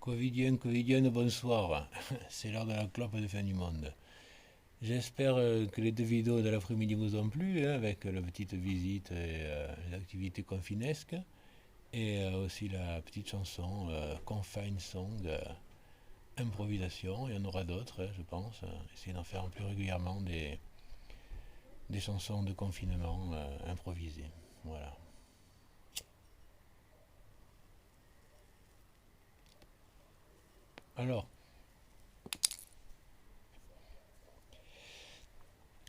Covidienne, bonsoir. C'est l'heure de la clope de fin du monde. J'espère que les deux vidéos de l'après-midi vous ont plu, hein, avec la petite visite et les activités confinesques, et aussi la petite chanson Confine Song, improvisation. Il y en aura d'autres, hein, je pense. Essayer d'en faire plus régulièrement des chansons de confinement improvisées. Voilà. Alors,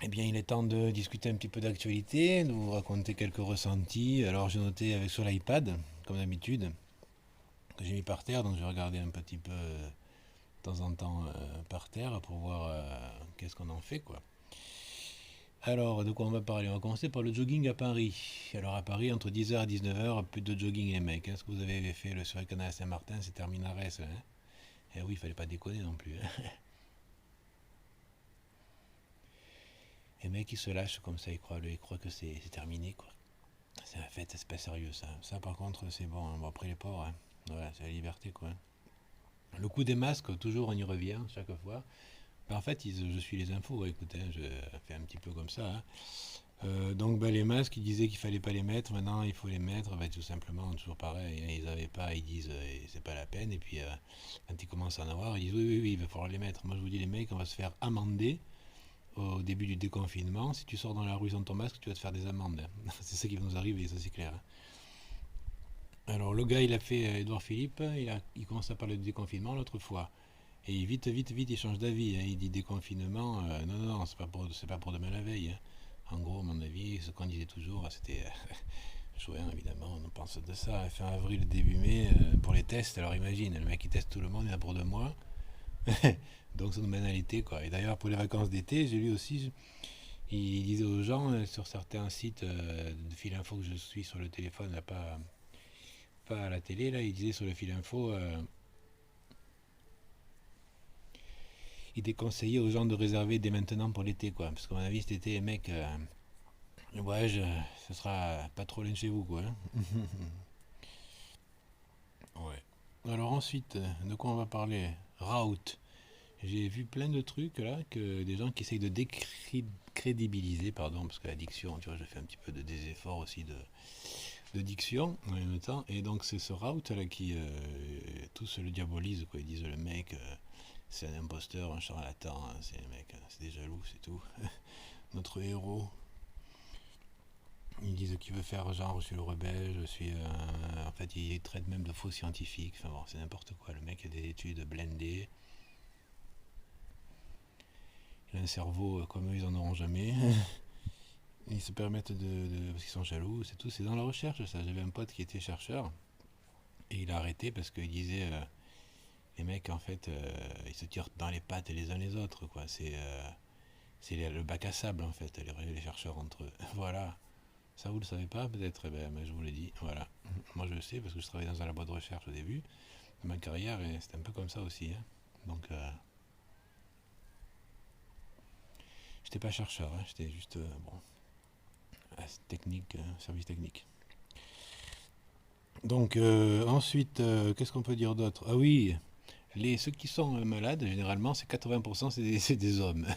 eh bien, il est temps de discuter un petit peu d'actualité, de vous raconter quelques ressentis. Alors, j'ai noté avec sur l'iPad, comme d'habitude, que j'ai mis par terre, donc je vais regarder un petit peu de temps en temps par terre pour voir qu'est-ce qu'on en fait, quoi. Alors, de quoi on va parler? On va commencer par le jogging à Paris. Alors, à Paris, entre 10h et 19h, plus de jogging, les mecs. Est-ce que vous avez fait le sur le canal Saint-Martin? C'est terminé, hein. Eh oui, il fallait pas déconner non plus, hein. Les mecs, ils se lâchent comme ça, ils croient que c'est terminé, quoi. C'est un fait, c'est pas sérieux ça. Ça par contre c'est bon, hein. Bon après les pauvres, hein. Voilà, c'est la liberté quoi. Le coup des masques, toujours on y revient chaque fois. Ben, en fait, je suis les infos, ouais, écoutez, hein, je fais un petit peu comme ça, hein. Donc ben, les masques, ils disaient qu'il fallait pas les mettre, maintenant il faut les mettre, ben, tout simplement, toujours pareil, hein. Ils avaient pas, ils disent c'est pas la peine, et puis quand ils commencent à en avoir, ils disent oui, oui, oui, il va falloir les mettre. Moi je vous dis les mecs, on va se faire amender au début du déconfinement. Si tu sors dans la rue sans ton masque, tu vas te faire des amendes. C'est ça qui va nous arriver, ça c'est clair, hein. Alors le gars, il a fait Édouard Philippe, il commence à parler de déconfinement l'autre fois. Et vite, vite, vite, il change d'avis, hein. Il dit déconfinement, non, non, non, c'est pas pour demain la veille, hein. En gros, à mon avis, ce qu'on disait toujours, c'était jouer, évidemment, on pense de ça. Fin avril, début mai, pour les tests, alors imagine, le mec il teste tout le monde, il y en a pour 2 mois. Donc ça nous mène à l'été, quoi. Et d'ailleurs, pour les vacances d'été, j'ai lu aussi, il disait aux gens, sur certains sites de fil info que je suis sur le téléphone, là, pas à la télé, là, il disait sur le fil info, il déconseillait aux gens de réserver dès maintenant pour l'été, quoi. Parce qu'à mon avis, cet été, les mecs, le voyage, ce sera pas trop loin de chez vous, quoi, hein. Ouais. Alors ensuite, de quoi on va parler? Route. J'ai vu plein de trucs là, que des gens qui essayent de décrédibiliser, pardon, parce que la diction, tu vois, je fais un petit peu des efforts aussi de diction en même temps. Et donc c'est ce route là qui tous le diabolisent, quoi. Ils disent le mec, c'est un imposteur, un charlatan, hein, c'est un mec, c'est des jaloux, c'est tout. Notre héros. Ils disent qu'il veut faire genre, je suis le rebelle, je suis. En fait, il traite même de faux scientifiques. Enfin bon, c'est n'importe quoi. Le mec a des études blindées. Il a un cerveau comme eux, ils en auront jamais. Ils se permettent parce qu'ils sont jaloux, c'est tout. C'est dans la recherche, ça. J'avais un pote qui était chercheur. Et il a arrêté parce qu'il disait. Les mecs, en fait, ils se tirent dans les pattes les uns les autres, quoi. C'est le bac à sable, en fait, les chercheurs entre eux. Voilà. Ça, vous le savez pas, peut-être? Eh ben, je vous l'ai dit. Voilà. Moi, je le sais parce que je travaillais dans un labo de recherche au début de ma carrière et c'était un peu comme ça aussi, hein. Donc, j'étais pas chercheur, hein, j'étais juste, bon, technique, service technique. Donc, ensuite, qu'est-ce qu'on peut dire d'autre? Ah oui, ceux qui sont malades, généralement, c'est 80%, c'est des hommes.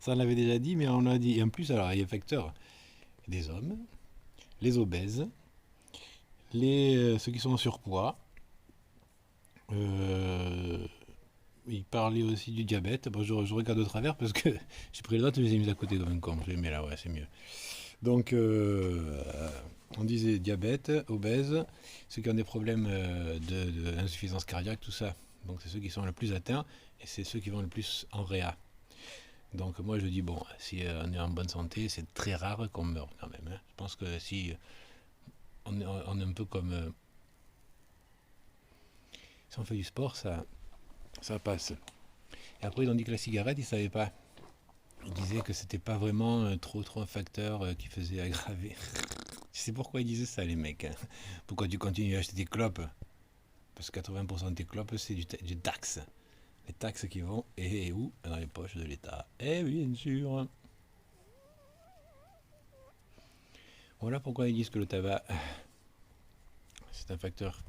Ça, on l'avait déjà dit, mais on l'a dit. Et en plus, alors, il y a facteur des hommes, les obèses, ceux qui sont en surpoids. Euh, il parlait aussi du diabète. Bon, je regarde de travers parce que j'ai pris les notes et je les ai mis à côté comme un con. Je les mets là, ouais, c'est mieux. Donc, on disait diabète, obèse, ceux qui ont des problèmes d'insuffisance cardiaque, tout ça. Donc, c'est ceux qui sont le plus atteints et c'est ceux qui vont le plus en réa. Donc, moi, je dis, bon, si on est en bonne santé, c'est très rare qu'on meure quand même, hein. Je pense que si on est un peu comme. Si on fait du sport, ça passe. Et après, ils ont dit que la cigarette, ils ne savaient pas. Ils disaient que c'était pas vraiment trop un facteur qui faisait aggraver. Je sais pourquoi ils disaient ça, les mecs, hein. Pourquoi tu continues à acheter des clopes? Parce que 80% de tes clopes, c'est du taxe. Les taxes qui vont, et où? Dans les poches de l'État. Eh oui, bien sûr. Voilà pourquoi ils disent que le tabac, c'est un facteur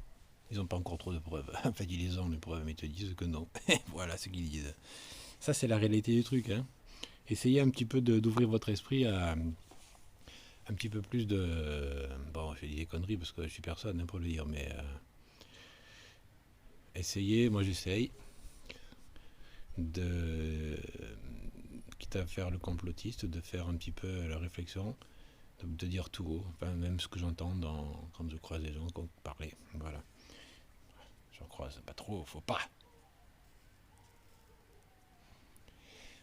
Ils n'ont pas encore trop de preuves. En fait, ils les ont, les preuves, mais ils te disent que non. Voilà ce qu'ils disent. Ça, c'est la réalité du truc. Hein. Essayez un petit peu d'ouvrir votre esprit à un petit peu plus de... Bon, je dis des conneries parce que je suis personne hein, pour le dire, mais essayez, moi j'essaye, de... quitte à faire le complotiste, de faire un petit peu la réflexion, de dire tout haut, enfin, même ce que j'entends quand je croise des gens parler. Voilà. J'en croise pas trop, faut pas.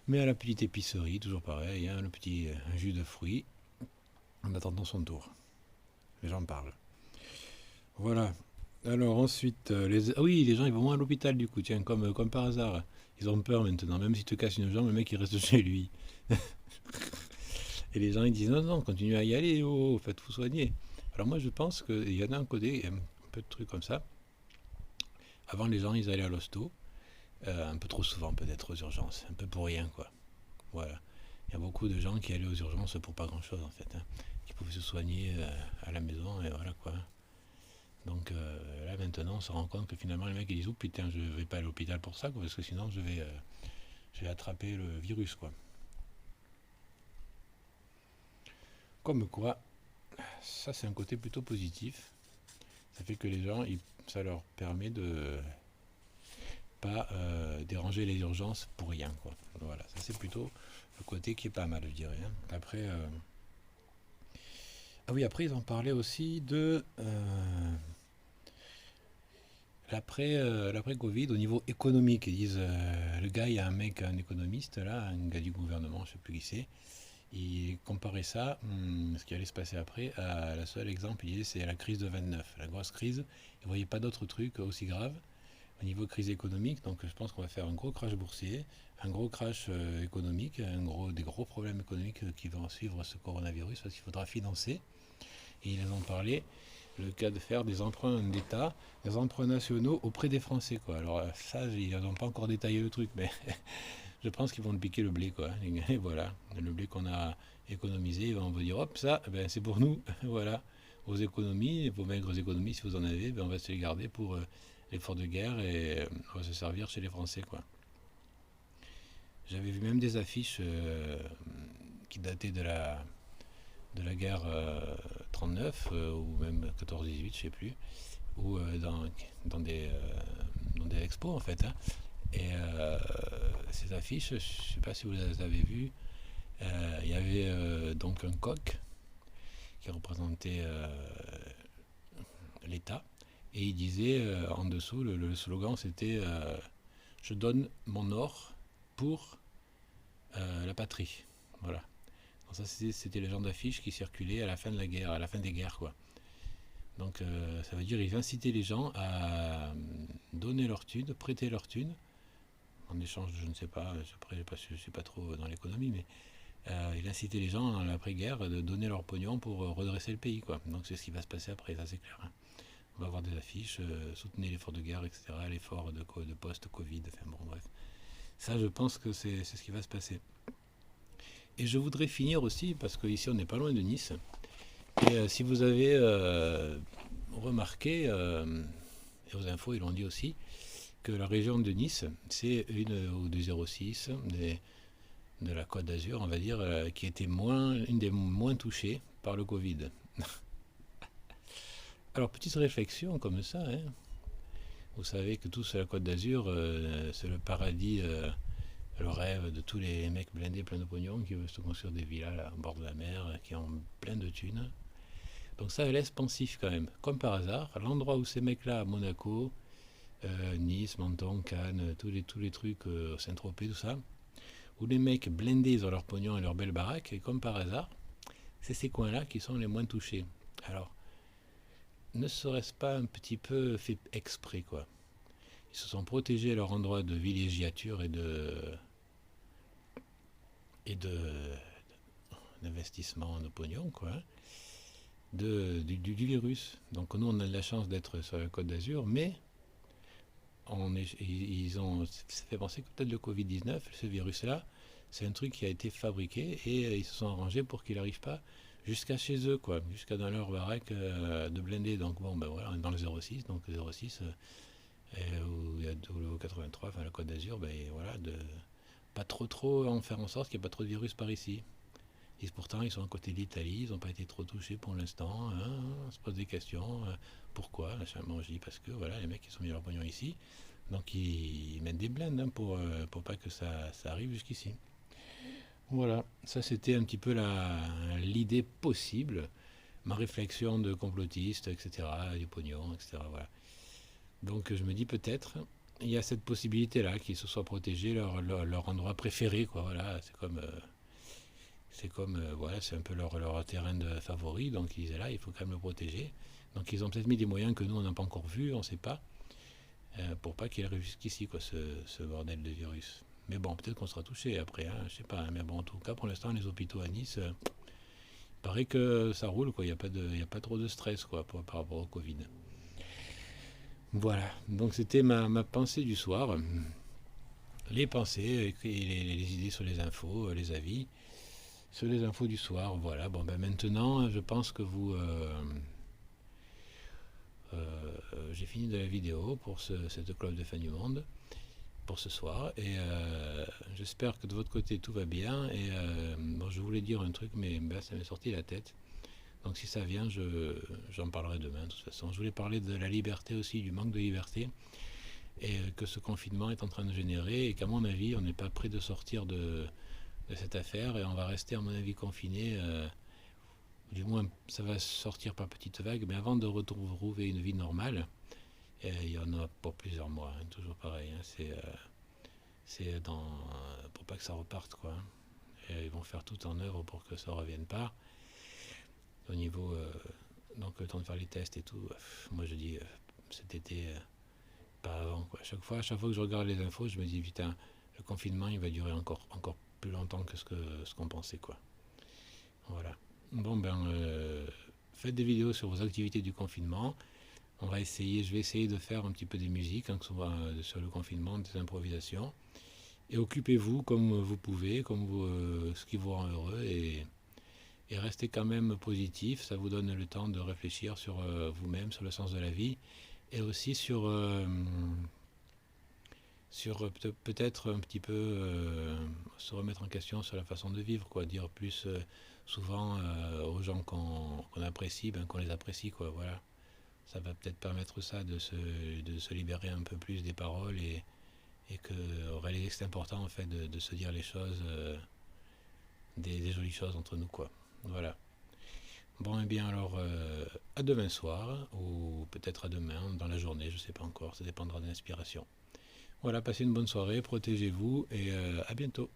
Mais à la petite épicerie, toujours pareil, hein, le petit jus de fruits, en attendant son tour. Les gens parlent. Voilà. Alors ensuite, ah oui, les gens ils vont moins à l'hôpital du coup, tiens, comme par hasard. Ils ont peur maintenant, même si tu te casses une jambe, le mec il reste chez lui. Et les gens ils disent non, non, continuez à y aller, oh, faites-vous soigner. Alors moi je pense qu'il y en a un côté, un peu de trucs comme ça. Avant les gens ils allaient à l'hosto, un peu trop souvent peut-être aux urgences, un peu pour rien quoi. Voilà. Il y a beaucoup de gens qui allaient aux urgences pour pas grand chose en fait, hein, qui pouvaient se soigner à la maison et voilà quoi. Donc là maintenant on se rend compte que finalement les mecs ils disent oh putain je vais pas à l'hôpital pour ça quoi, parce que sinon je vais attraper le virus quoi. Comme quoi, ça c'est un côté plutôt positif. Ça fait que les gens, ça leur permet de pas déranger les urgences pour rien quoi. Voilà, ça c'est plutôt le côté qui est pas mal je dirais. Hein. Après, ah oui après ils ont parlé aussi de l'après Covid au niveau économique. Ils disent, le gars, il y a un économiste là, un gars du gouvernement, je sais plus qui c'est. Il comparait ça, ce qui allait se passer après, à la seule exemple, il disait c'est la crise de 29, la grosse crise. Il ne voyait pas d'autres trucs aussi graves au niveau crise économique. Donc je pense qu'on va faire un gros crash boursier, un gros crash économique, des gros problèmes économiques qui vont suivre ce coronavirus parce qu'il faudra financer. Et ils en ont parlé, le cas de faire des emprunts d'État, des emprunts nationaux auprès des Français. Quoi. Alors ça, ils n'ont pas encore détaillé le truc, mais je pense qu'ils vont te piquer le blé. Quoi. Et voilà, le blé qu'on a économisé, ils vont vous dire, hop, ça, ben, c'est pour nous. Voilà, vos économies, vos maigres économies, si vous en avez, ben, on va se les garder pour l'effort de guerre et on va se servir chez les Français. Quoi. J'avais vu même des affiches qui dataient de la guerre 39 ou même 14-18, je sais plus, ou dans des expos en fait. Hein. Et ces affiches, je ne sais pas si vous les avez vues, il y avait donc un coq qui représentait l'État et il disait en dessous, le slogan c'était je donne mon or pour la patrie. Voilà. Donc ça c'était le genre d'affiche qui circulait à la fin de la guerre, à la fin des guerres quoi. Donc ça veut dire qu'ils incitaient les gens à donner leur thune, prêter leur thune, en échange, je ne sais pas, après je ne suis pas trop dans l'économie, mais il incitait les gens à l'après-guerre de donner leur pognon pour redresser le pays. Quoi. Donc c'est ce qui va se passer après, ça c'est clair. Hein. On va avoir des affiches, soutenez l'effort de guerre, etc., l'effort de post-Covid, enfin bon bref. Ça je pense que c'est ce qui va se passer. Et je voudrais finir aussi, parce qu'ici on n'est pas loin de Nice, et si vous avez remarqué, et aux infos ils l'ont dit aussi, que la région de Nice, c'est une ou des 06 de la Côte d'Azur, on va dire, qui était une des moins touchées par le Covid. Alors, petite réflexion comme ça, hein. Vous savez que tout sur la Côte d'Azur, c'est le paradis, le rêve de tous les mecs blindés, plein de pognon, qui veulent se construire des villas là, au bord de la mer, qui ont plein de thunes. Donc ça laisse pensif quand même. Comme par hasard, l'endroit où ces mecs-là, à Monaco, Nice, Menton, Cannes, tous les trucs, Saint-Tropez, tout ça, où les mecs blindés ils ont leur pognon et leur belle baraque, et comme par hasard, c'est ces coins-là qui sont les moins touchés. Alors, ne serait-ce pas un petit peu fait exprès, quoi. Ils se sont protégés leur endroit de villégiature et d'investissement de pognon, quoi, hein, du virus. Donc nous, on a de la chance d'être sur la Côte d'Azur, mais ça fait penser que peut-être le Covid-19, ce virus-là, c'est un truc qui a été fabriqué et ils se sont arrangés pour qu'il n'arrive pas jusqu'à chez eux, quoi, jusqu'à dans leur baraque de blindés. Donc bon, ben voilà, on est dans le 06, donc le 06, où il y a le 83, enfin la Côte d'Azur, ben voilà, de pas trop en faire en sorte qu'il n'y ait pas trop de virus par ici. Et pourtant, ils sont à côté de l'Italie, ils n'ont pas été trop touchés pour l'instant. Hein, on se pose des questions. Pourquoi Bon, je dis parce que voilà, les mecs, ils sont mis leur pognon ici. Donc, ils mettent des blindes hein, pour pas que ça arrive jusqu'ici. Voilà, ça c'était un petit peu l'idée possible, ma réflexion de complotiste, etc., du pognon, etc. Voilà. Donc, je me dis peut-être, il y a cette possibilité-là qu'ils se soient protégés leur endroit préféré, quoi. Voilà, c'est comme, voilà, c'est un peu leur terrain de favori, donc ils étaient là, il faut quand même le protéger. Donc ils ont peut-être mis des moyens que nous on n'a pas encore vus, on ne sait pas, pour pas qu'il arrive jusqu'ici, quoi, ce bordel de virus. Mais bon, peut-être qu'on sera touché après, hein, je sais pas. Hein, mais bon, en tout cas, pour l'instant, les hôpitaux à Nice, il paraît que ça roule, quoi. Il y a pas trop de stress, quoi, par rapport au Covid. Voilà. Donc c'était ma pensée du soir. Les pensées et les idées sur les infos, les avis. Sur les infos du soir, voilà. Bon, ben maintenant, je pense que j'ai fini de la vidéo pour cette club de fin du monde, pour ce soir. Et j'espère que de votre côté, tout va bien. Et bon, je voulais dire un truc, mais ben, ça m'est sorti de la tête. Donc si ça vient, j'en parlerai demain, de toute façon. Je voulais parler de la liberté aussi, du manque de liberté, et que ce confinement est en train de générer, et qu'à mon avis, on n'est pas prêt de sortir de cette affaire, et on va rester, à mon avis, confiné. Du moins, ça va sortir par petites vagues, mais avant de retrouver une vie normale, il y en a pour plusieurs mois, hein, toujours pareil. Hein, c'est pour pas que ça reparte, quoi. Et ils vont faire tout en œuvre pour que ça ne revienne pas. Au niveau, donc le temps de faire les tests et tout, moi je dis cet été, pas avant, quoi. À chaque fois que je regarde les infos, je me dis putain, le confinement il va durer encore plus longtemps que ce qu'on pensait, quoi. Voilà. Bon ben, faites des vidéos sur vos activités du confinement. Je vais essayer de faire un petit peu des musiques, hein, que ce soit sur le confinement, des improvisations. Et occupez-vous comme vous pouvez, ce qui vous rend heureux, et restez quand même positif. Ça vous donne le temps de réfléchir sur vous-même, sur le sens de la vie, et aussi sur peut-être un petit peu se remettre en question sur la façon de vivre, quoi. Dire plus souvent aux gens qu'on apprécie, ben, qu'on les apprécie, quoi. Voilà. Ça va peut-être permettre ça de se libérer un peu plus des paroles, et que réaliser que c'est important en fait de se dire les choses, des jolies choses entre nous, quoi. Voilà. Bon, et bien alors, à demain soir, ou peut-être à demain, dans la journée, je ne sais pas encore, ça dépendra de l'inspiration. Voilà, passez une bonne soirée, protégez-vous, et à bientôt.